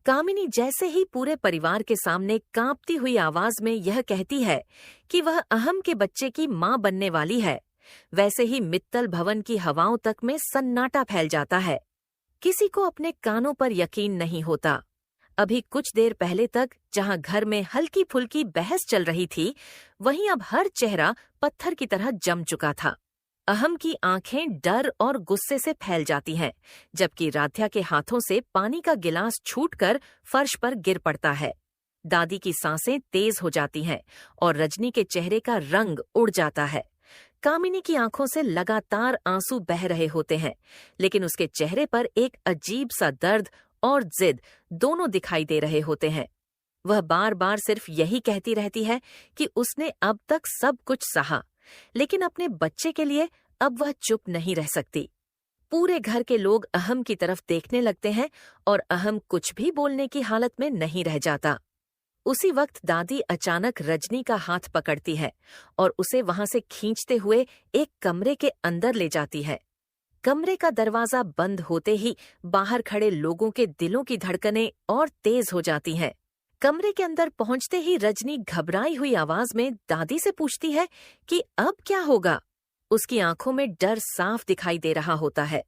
कामिनी जैसे ही पूरे परिवार के सामने कांपती हुई आवाज में यह कहती है कि वह अहम के बच्चे की मां बनने वाली है, वैसे ही मित्तल भवन की हवाओं तक में सन्नाटा फैल जाता है। किसी को अपने कानों पर यकीन नहीं होता। अभी कुछ देर पहले तक जहां घर में हल्की फुल्की बहस चल रही थी, वहीं अब हर चेहरा पत्थर की तरह जम चुका था। अहम की आंखें डर और गुस्से से फैल जाती हैं, जबकि राध्या के हाथों से पानी का गिलास छूटकर फर्श पर गिर पड़ता है। दादी की सांसें तेज हो जाती हैं और रजनी के चेहरे का रंग उड़ जाता है। कामिनी की आंखों से लगातार आंसू बह रहे होते हैं, लेकिन उसके चेहरे पर एक अजीब सा दर्द और जिद दोनों दिखाई दे रहे होते हैं। वह बार बार सिर्फ यही कहती रहती है कि उसने अब तक सब कुछ सहा, लेकिन अपने बच्चे के लिए अब वह चुप नहीं रह सकती। पूरे घर के लोग अहम की तरफ देखने लगते हैं और अहम कुछ भी बोलने की हालत में नहीं रह जाता। उसी वक्त दादी अचानक रजनी का हाथ पकड़ती है और उसे वहां से खींचते हुए एक कमरे के अंदर ले जाती है। कमरे का दरवाजा बंद होते ही बाहर खड़े लोगों के दिलों की धड़कनें और तेज हो जाती हैं। कमरे के अंदर पहुंचते ही रजनी घबराई हुई आवाज में दादी से पूछती है कि अब क्या होगा। उसकी आंखों में डर साफ दिखाई दे रहा होता है।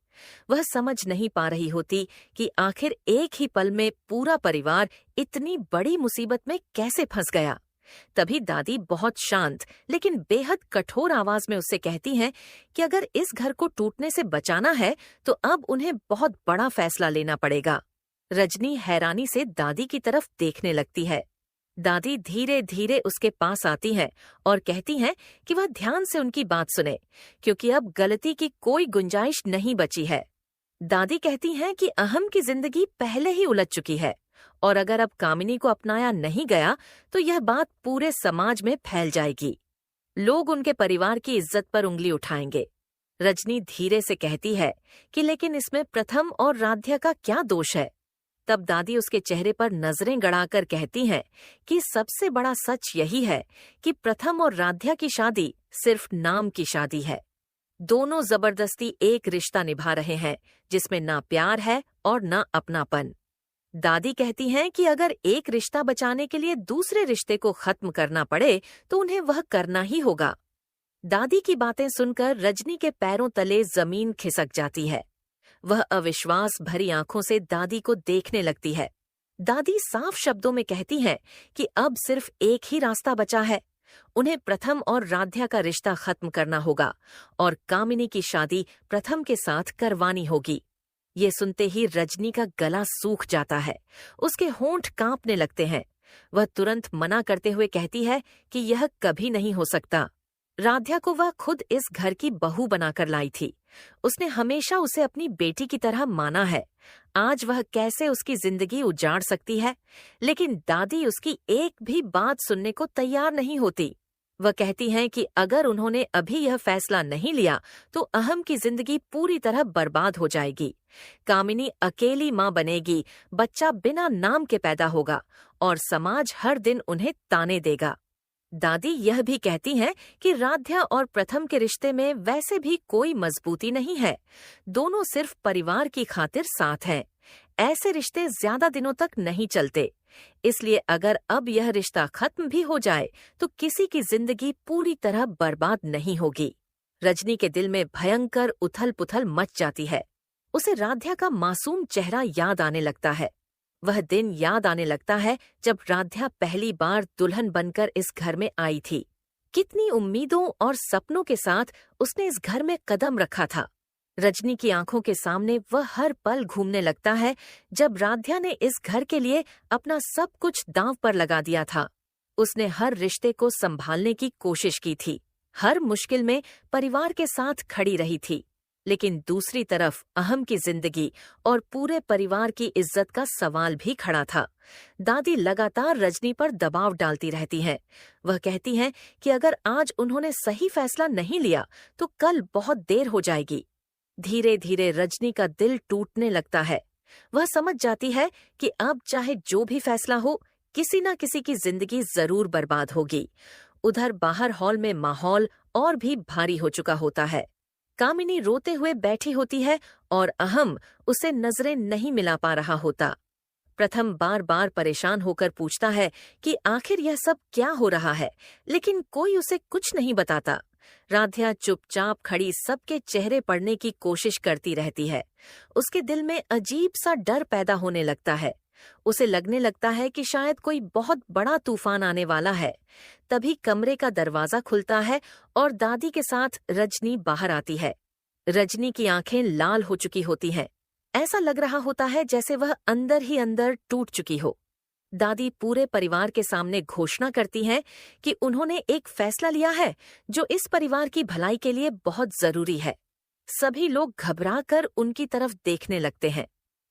वह समझ नहीं पा रही होती कि आखिर एक ही पल में पूरा परिवार इतनी बड़ी मुसीबत में कैसे फंस गया। तभी दादी बहुत शांत लेकिन बेहद कठोर आवाज में उससे कहती हैं कि अगर इस घर को टूटने से बचाना है तो अब उन्हें बहुत बड़ा फैसला लेना पड़ेगा। रजनी हैरानी से दादी की तरफ देखने लगती है। दादी धीरे धीरे उसके पास आती हैं और कहती हैं कि वह ध्यान से उनकी बात सुने, क्योंकि अब गलती की कोई गुंजाइश नहीं बची है। दादी कहती हैं कि अहम की जिंदगी पहले ही उलझ चुकी है और अगर अब कामिनी को अपनाया नहीं गया तो यह बात पूरे समाज में फैल जाएगी। लोग उनके परिवार की इज्जत पर उंगली उठाएंगे। रजनी धीरे से कहती है कि लेकिन इसमें प्रथम और राध्या का क्या दोष है। तब दादी उसके चेहरे पर नजरें गड़ाकर कहती हैं कि सबसे बड़ा सच यही है कि प्रथम और राध्या की शादी सिर्फ नाम की शादी है। दोनों जबरदस्ती एक रिश्ता निभा रहे हैं जिसमें ना प्यार है और ना अपनापन। दादी कहती हैं कि अगर एक रिश्ता बचाने के लिए दूसरे रिश्ते को खत्म करना पड़े तो उन्हें वह करना ही होगा। दादी की बातें सुनकर रजनी के पैरों तले जमीन खिसक जाती है। वह अविश्वास भरी आंखों से दादी को देखने लगती है। दादी साफ शब्दों में कहती हैं कि अब सिर्फ एक ही रास्ता बचा है। उन्हें प्रथम और राध्या का रिश्ता खत्म करना होगा और कामिनी की शादी प्रथम के साथ करवानी होगी। ये सुनते ही रजनी का गला सूख जाता है। उसके होंठ कांपने लगते हैं। वह तुरंत मना करते हुए कहती है कि यह कभी नहीं हो सकता। राध्या को वह खुद इस घर की बहू बनाकर लाई थी। उसने हमेशा उसे अपनी बेटी की तरह माना है। आज वह कैसे उसकी जिंदगी उजाड़ सकती है? लेकिन दादी उसकी एक भी बात सुनने को तैयार नहीं होती। वह कहती हैं कि अगर उन्होंने अभी यह फैसला नहीं लिया तो अहम की जिंदगी पूरी तरह बर्बाद हो जाएगी। कामिनी अकेली मां बनेगी, बच्चा बिना नाम के पैदा होगा और समाज हर दिन उन्हें ताने देगा। दादी यह भी कहती हैं कि राध्या और प्रथम के रिश्ते में वैसे भी कोई मजबूती नहीं है। दोनों सिर्फ परिवार की खातिर साथ हैं। ऐसे रिश्ते ज्यादा दिनों तक नहीं चलते। इसलिए अगर अब यह रिश्ता खत्म भी हो जाए तो किसी की जिंदगी पूरी तरह बर्बाद नहीं होगी। रजनी के दिल में भयंकर उथल पुथल मच जाती है। उसे राध्या का मासूम चेहरा याद आने लगता है। वह दिन याद आने लगता है जब राध्या पहली बार दुल्हन बनकर इस घर में आई थी। कितनी उम्मीदों और सपनों के साथ उसने इस घर में कदम रखा था। रजनी की आंखों के सामने वह हर पल घूमने लगता है जब राध्या ने इस घर के लिए अपना सब कुछ दांव पर लगा दिया था। उसने हर रिश्ते को संभालने की कोशिश की थी, हर मुश्किल में परिवार के साथ खड़ी रही थी। लेकिन दूसरी तरफ अहम की जिंदगी और पूरे परिवार की इज्जत का सवाल भी खड़ा था। दादी लगातार रजनी पर दबाव डालती रहती हैं। वह कहती हैं कि अगर आज उन्होंने सही फैसला नहीं लिया तो कल बहुत देर हो जाएगी। धीरे धीरे रजनी का दिल टूटने लगता है। वह समझ जाती है कि अब चाहे जो भी फैसला हो, किसी न किसी की जिंदगी जरूर बर्बाद होगी। उधर बाहर हॉल में माहौल और भी भारी हो चुका होता है। कामिनी रोते हुए बैठी होती है और अहम उसे नजरें नहीं मिला पा रहा होता। प्रथम बार बार परेशान होकर पूछता है कि आखिर यह सब क्या हो रहा है, लेकिन कोई उसे कुछ नहीं बताता। राध्या चुपचाप खड़ी सबके चेहरे पढ़ने की कोशिश करती रहती है। उसके दिल में अजीब सा डर पैदा होने लगता है। उसे लगने लगता है कि शायद कोई बहुत बड़ा तूफान आने वाला है। तभी कमरे का दरवाजा खुलता है और दादी के साथ रजनी बाहर आती है। रजनी की आंखें लाल हो चुकी होती हैं। ऐसा लग रहा होता है जैसे वह अंदर ही अंदर टूट चुकी हो। दादी पूरे परिवार के सामने घोषणा करती हैं कि उन्होंने एक फैसला लिया है जो इस परिवार की भलाई के लिए बहुत जरूरी है। सभी लोग घबराकर उनकी तरफ देखने लगते हैं।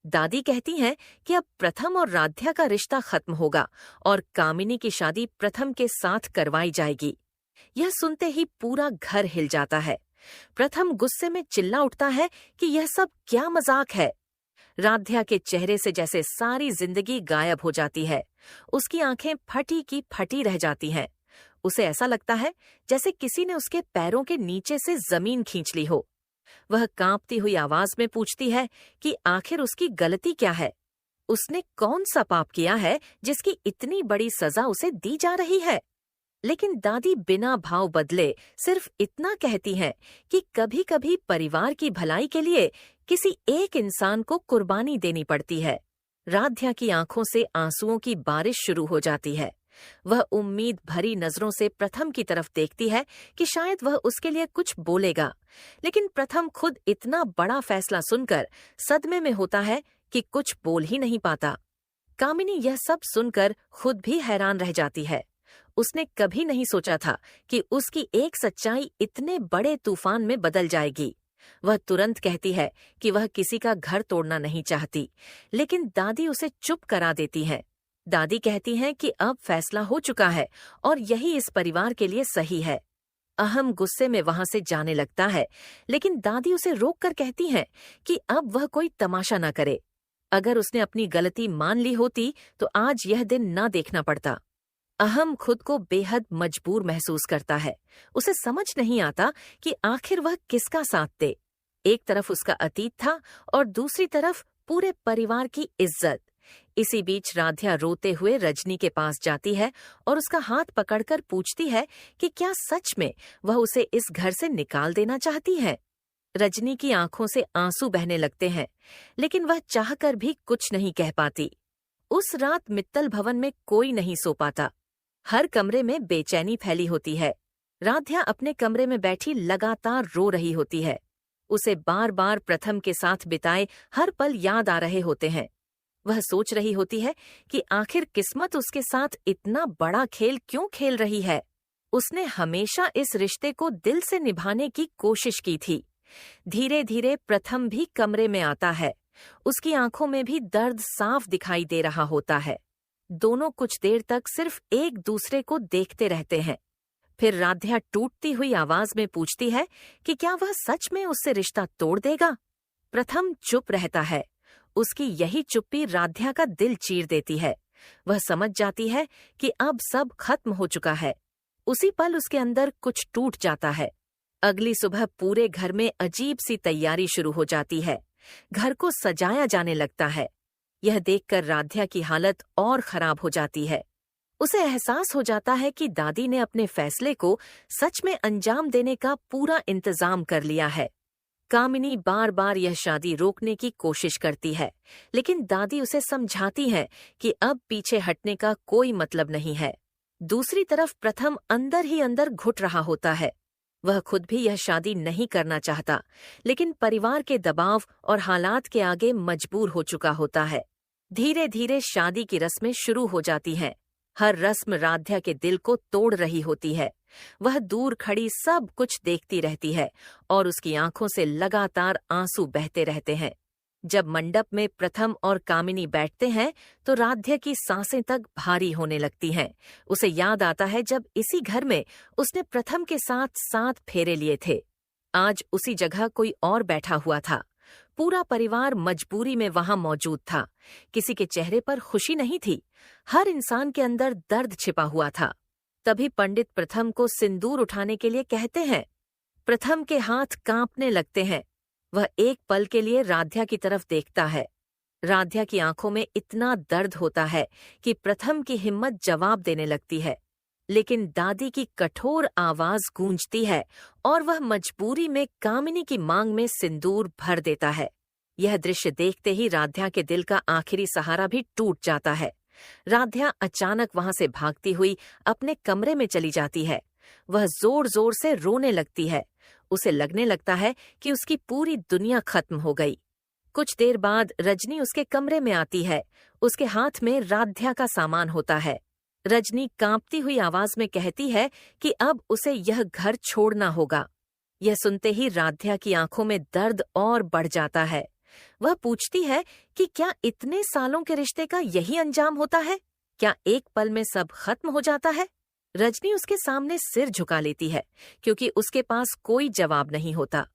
दादी कहती हैं कि अब प्रथम और राध्या का रिश्ता खत्म होगा और कामिनी की शादी प्रथम के साथ करवाई जाएगी। यह सुनते ही पूरा घर हिल जाता है। प्रथम गुस्से में चिल्ला उठता है कि यह सब क्या मजाक है। राध्या के चेहरे से जैसे सारी जिंदगी गायब हो जाती है। उसकी आंखें फटी की फटी रह जाती हैं। उसे ऐसा लगता है जैसे किसी ने उसके पैरों के नीचे से जमीन खींच ली हो। वह कांपती हुई आवाज में पूछती है कि आखिर उसकी गलती क्या है। उसने कौन सा पाप किया है जिसकी इतनी बड़ी सजा उसे दी जा रही है। लेकिन दादी बिना भाव बदले सिर्फ इतना कहती हैं कि कभी कभी परिवार की भलाई के लिए किसी एक इंसान को कुर्बानी देनी पड़ती है। राध्या की आंखों से आंसुओं की बारिश शुरू हो जाती है। वह उम्मीद भरी नजरों से प्रथम की तरफ देखती है कि शायद वह उसके लिए कुछ बोलेगा, लेकिन प्रथम खुद इतना बड़ा फैसला सुनकर सदमे में होता है कि कुछ बोल ही नहीं पाता। कामिनी यह सब सुनकर खुद भी हैरान रह जाती है। उसने कभी नहीं सोचा था कि उसकी एक सच्चाई इतने बड़े तूफान में बदल जाएगी। वह तुरंत कहती है कि वह किसी का घर तोड़ना नहीं चाहती, लेकिन दादी उसे चुप करा देती है। दादी कहती हैं कि अब फैसला हो चुका है और यही इस परिवार के लिए सही है। अहम गुस्से में वहां से जाने लगता है, लेकिन दादी उसे रोक कर कहती हैं कि अब वह कोई तमाशा न करे। अगर उसने अपनी गलती मान ली होती तो आज यह दिन न देखना पड़ता। अहम खुद को बेहद मजबूर महसूस करता है। उसे समझ नहीं आता कि आखिर वह किसका साथ दे। एक तरफ उसका अतीत था और दूसरी तरफ पूरे परिवार की इज्जत। इसी बीच राध्या रोते हुए रजनी के पास जाती है और उसका हाथ पकड़कर पूछती है कि क्या सच में वह उसे इस घर से निकाल देना चाहती है। रजनी की आंखों से आंसू बहने लगते हैं, लेकिन वह चाहकर भी कुछ नहीं कह पाती। उस रात मित्तल भवन में कोई नहीं सो पाता। हर कमरे में बेचैनी फैली होती है। राध्या अपने कमरे में बैठी लगातार रो रही होती है। उसे बार बार प्रथम के साथ बिताए हर पल याद आ रहे होते हैं। वह सोच रही होती है कि आखिर किस्मत उसके साथ इतना बड़ा खेल क्यों खेल रही है। उसने हमेशा इस रिश्ते को दिल से निभाने की कोशिश की थी। धीरे धीरे प्रथम भी कमरे में आता है। उसकी आंखों में भी दर्द साफ दिखाई दे रहा होता है। दोनों कुछ देर तक सिर्फ एक दूसरे को देखते रहते हैं। फिर राध्या टूटती हुई आवाज में पूछती है कि क्या वह सच में उससे रिश्ता तोड़ देगा। प्रथम चुप रहता है। उसकी यही चुप्पी राध्या का दिल चीर देती है। वह समझ जाती है कि अब सब खत्म हो चुका है। उसी पल उसके अंदर कुछ टूट जाता है। अगली सुबह पूरे घर में अजीब सी तैयारी शुरू हो जाती है। घर को सजाया जाने लगता है। यह देखकर राध्या की हालत और खराब हो जाती है। उसे एहसास हो जाता है कि दादी ने अपने फैसले को सच में अंजाम देने का पूरा इंतजाम कर लिया है। कामिनी बार बार यह शादी रोकने की कोशिश करती है, लेकिन दादी उसे समझाती है कि अब पीछे हटने का कोई मतलब नहीं है। दूसरी तरफ प्रथम अंदर ही अंदर घुट रहा होता है। वह खुद भी यह शादी नहीं करना चाहता, लेकिन परिवार के दबाव और हालात के आगे मजबूर हो चुका होता है। धीरे धीरे शादी की रस्में शुरू हो जाती हैं। हर रस्म राध्या के दिल को तोड़ रही होती है। वह दूर खड़ी सब कुछ देखती रहती है और उसकी आंखों से लगातार आंसू बहते रहते हैं। जब मंडप में प्रथम और कामिनी बैठते हैं तो राध्या की सांसें तक भारी होने लगती हैं। उसे याद आता है जब इसी घर में उसने प्रथम के साथ 7 फेरे लिए थे। आज उसी जगह कोई और बैठा हुआ था। पूरा परिवार मजबूरी में वहां मौजूद था। किसी के चेहरे पर खुशी नहीं थी। हर इंसान के अंदर दर्द छिपा हुआ था। तभी पंडित प्रथम को सिंदूर उठाने के लिए कहते हैं। प्रथम के हाथ कांपने लगते हैं। वह एक पल के लिए राध्या की तरफ देखता है। राध्या की आंखों में इतना दर्द होता है कि प्रथम की हिम्मत जवाब देने लगती है, लेकिन दादी की कठोर आवाज गूंजती है और वह मजबूरी में कामिनी की मांग में सिंदूर भर देता है। यह दृश्य देखते ही राध्या के दिल का आखिरी सहारा भी टूट जाता है। राध्या अचानक वहां से भागती हुई अपने कमरे में चली जाती है। वह जोर जोर से रोने लगती है। उसे लगने लगता है कि उसकी पूरी दुनिया खत्म हो गई। कुछ देर बाद रजनी उसके कमरे में आती है। उसके हाथ में राध्या का सामान होता है। रजनी कांपती हुई आवाज में कहती है कि अब उसे यह घर छोड़ना होगा। यह सुनते ही राध्या की आंखों में दर्द और बढ़ जाता है। वह पूछती है कि क्या इतने सालों के रिश्ते का यही अंजाम होता है? क्या एक पल में सब खत्म हो जाता है? रजनी उसके सामने सिर झुका लेती है क्योंकि उसके पास कोई जवाब नहीं होता।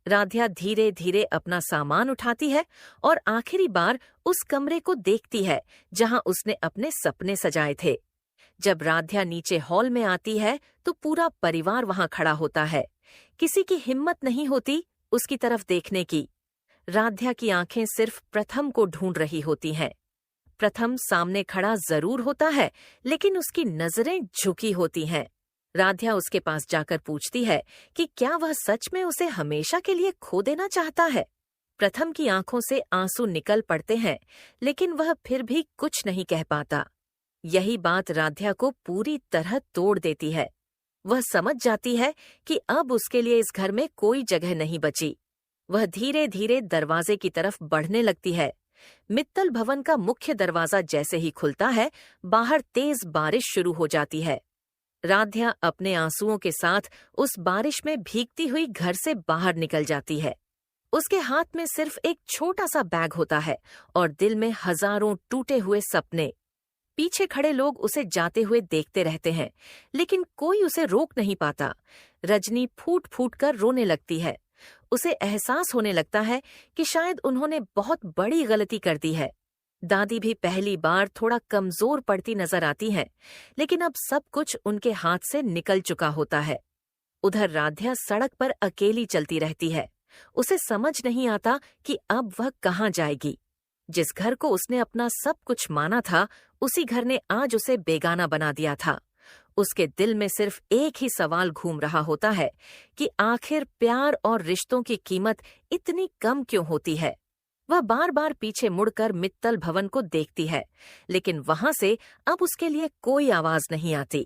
राध्या धीरे धीरे अपना सामान उठाती है और आखिरी बार उस कमरे को देखती है जहां उसने अपने सपने सजाए थे। जब राध्या नीचे हॉल में आती है तो पूरा परिवार वहां खड़ा होता है। किसी की हिम्मत नहीं होती उसकी तरफ देखने की। राध्या की आंखें सिर्फ प्रथम को ढूंढ रही होती हैं। प्रथम सामने खड़ा जरूर होता है, लेकिन उसकी नजरें झुकी होती हैं। राध्या उसके पास जाकर पूछती है कि क्या वह सच में उसे हमेशा के लिए खो देना चाहता है। प्रथम की आंखों से आंसू निकल पड़ते हैं, लेकिन वह फिर भी कुछ नहीं कह पाता। यही बात राध्या को पूरी तरह तोड़ देती है। वह समझ जाती है कि अब उसके लिए इस घर में कोई जगह नहीं बची। वह धीरे धीरे दरवाजे की तरफ बढ़ने लगती है। मित्तल भवन का मुख्य दरवाजा जैसे ही खुलता है, बाहर तेज बारिश शुरू हो जाती है। राध्या अपने आंसुओं के साथ उस बारिश में भीगती हुई घर से बाहर निकल जाती है। उसके हाथ में सिर्फ एक छोटा सा बैग होता है और दिल में हजारों टूटे हुए सपने। पीछे खड़े लोग उसे जाते हुए देखते रहते हैं, लेकिन कोई उसे रोक नहीं पाता। रजनी फूट फूट कर रोने लगती है। उसे एहसास होने लगता है कि शायद उन्होंने बहुत बड़ी गलती कर दी है। दादी भी पहली बार थोड़ा कमजोर पड़ती नजर आती हैं, लेकिन अब सब कुछ उनके हाथ से निकल चुका होता है। उधर राध्या सड़क पर अकेली चलती रहती है। उसे समझ नहीं आता कि अब वह कहाँ जाएगी। जिस घर को उसने अपना सब कुछ माना था, उसी घर ने आज उसे बेगाना बना दिया था। उसके दिल में सिर्फ एक ही सवाल घूम रहा होता है कि आखिर प्यार और रिश्तों की कीमत इतनी कम क्यों होती है। वह बार बार पीछे मुड़कर मित्तल भवन को देखती है, लेकिन वहां से अब उसके लिए कोई आवाज नहीं आती।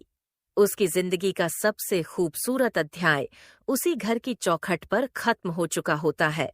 उसकी जिंदगी का सबसे खूबसूरत अध्याय उसी घर की चौखट पर खत्म हो चुका होता है।